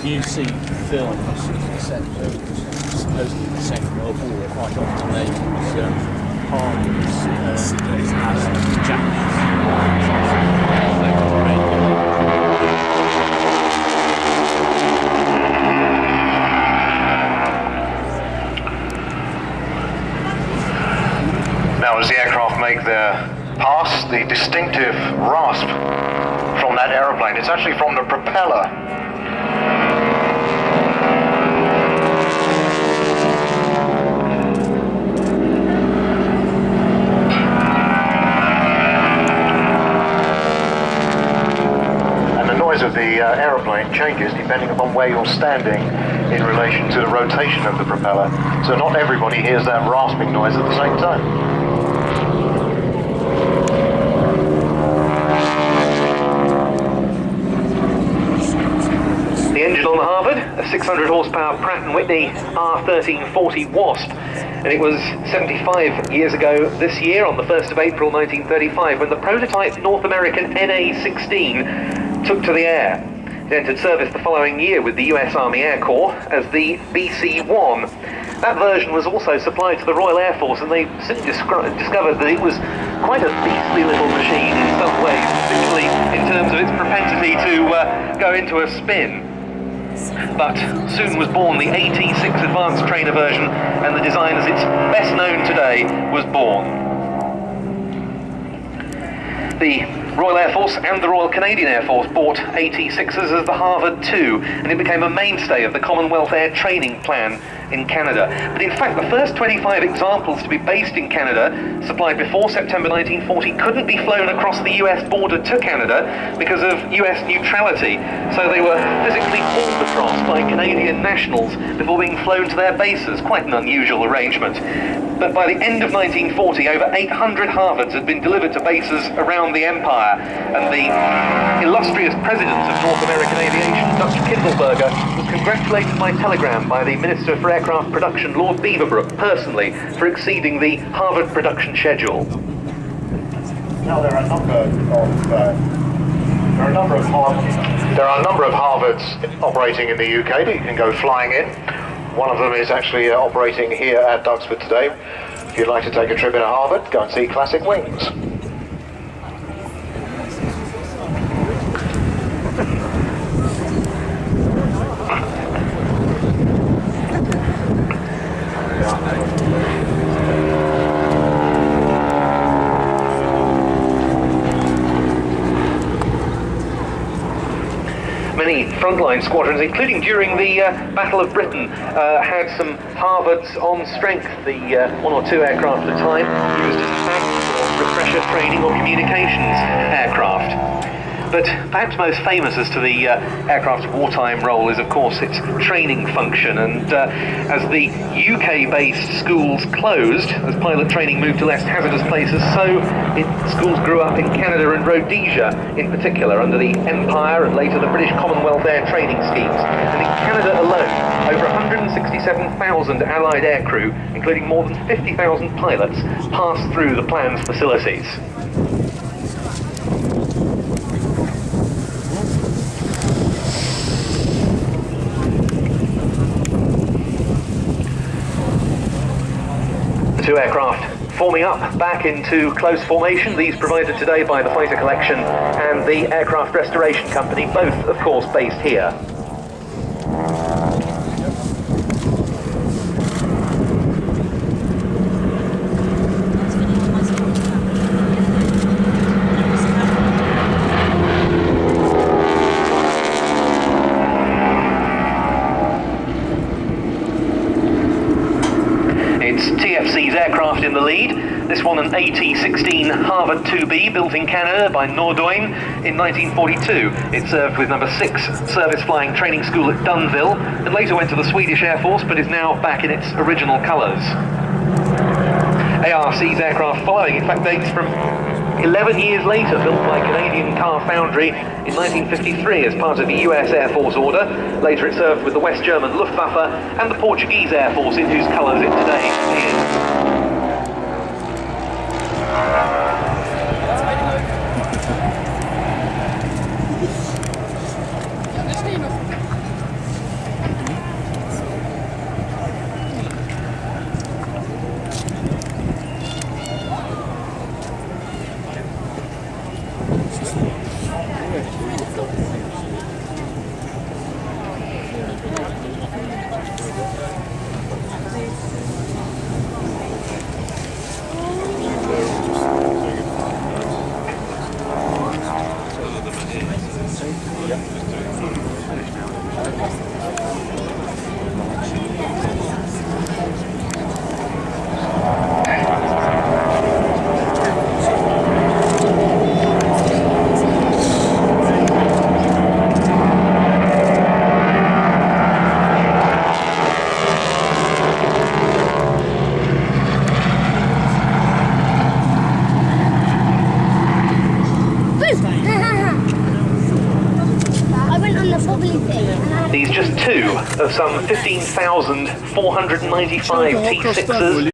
you see films set supposedly in the Second World War, quite often they use harpoons as Japanese. Now, as the aircraft make their pass, the distinctive rasp from that aeroplane, it's actually from the propeller. And the noise of the aeroplane changes depending upon where you're standing in relation to the rotation of the propeller. So not everybody hears that rasping noise at the same time. The engine on the Harvard, a 600 horsepower Pratt & Whitney R1340 Wasp, and it was 75 years ago this year, on the 1st of April 1935, when the prototype North American NA-16 took to the air. It entered service the following year with the US Army Air Corps as the BC-1. That version was also supplied to the Royal Air Force, and they soon discovered that it was quite a beastly little machine in some ways, particularly in terms of its propensity to go into a spin. But soon was born the AT-6 Advanced Trainer version, and the design as it's best known today was born. The Royal Air Force and the Royal Canadian Air Force bought AT-6s as the Harvard II, and it became a mainstay of the Commonwealth Air Training Plan in Canada. But in fact, the first 25 examples to be based in Canada, supplied before September 1940, couldn't be flown across the US border to Canada because of US neutrality. So they were physically hauled across by Canadian nationals before being flown to their bases. Quite an unusual arrangement. But by the end of 1940, over 800 Harvards had been delivered to bases around the empire, and the illustrious president of North American Aviation, Dutch Kindleberger, was congratulated by telegram by the Minister for Aircraft Production, Lord Beaverbrook, personally, for exceeding the Harvard production schedule. Now there are a number of Harvards operating in the UK that you can go flying in. One of them is actually operating here at Duxford today. If you'd like to take a trip in a Harvard, go and see Classic Wings. Many frontline squadrons, including during the Battle of Britain, had some Harvards on strength. The one or two aircraft at a time used as tanks or refresher training or communications aircraft. But perhaps most famous as to the aircraft's wartime role is, of course, its training function. And as the UK-based schools closed, as pilot training moved to less hazardous places, so schools grew up in Canada and Rhodesia, in particular, under the Empire and later the British Commonwealth Air Training Schemes. And in Canada alone, over 167,000 Allied aircrew, including more than 50,000 pilots, passed through the planned facilities. Two aircraft forming up back into close formation, these provided today by the Fighter Collection and the Aircraft Restoration Company, both of course based here. TFC's aircraft in the lead. This one an AT-16 Harvard 2B built in Canada by Nordøen in 1942. It served with number 6 service flying training school at Dunville and later went to the Swedish Air Force but is now back in its original colours. ARC's aircraft following, in fact, dates from 11 years later, built by Canadian Car Foundry in 1953 as part of the US Air Force order. Later it served with the West German Luftwaffe and the Portuguese Air Force, in whose colours it today appears. just two of some 15,495 T6s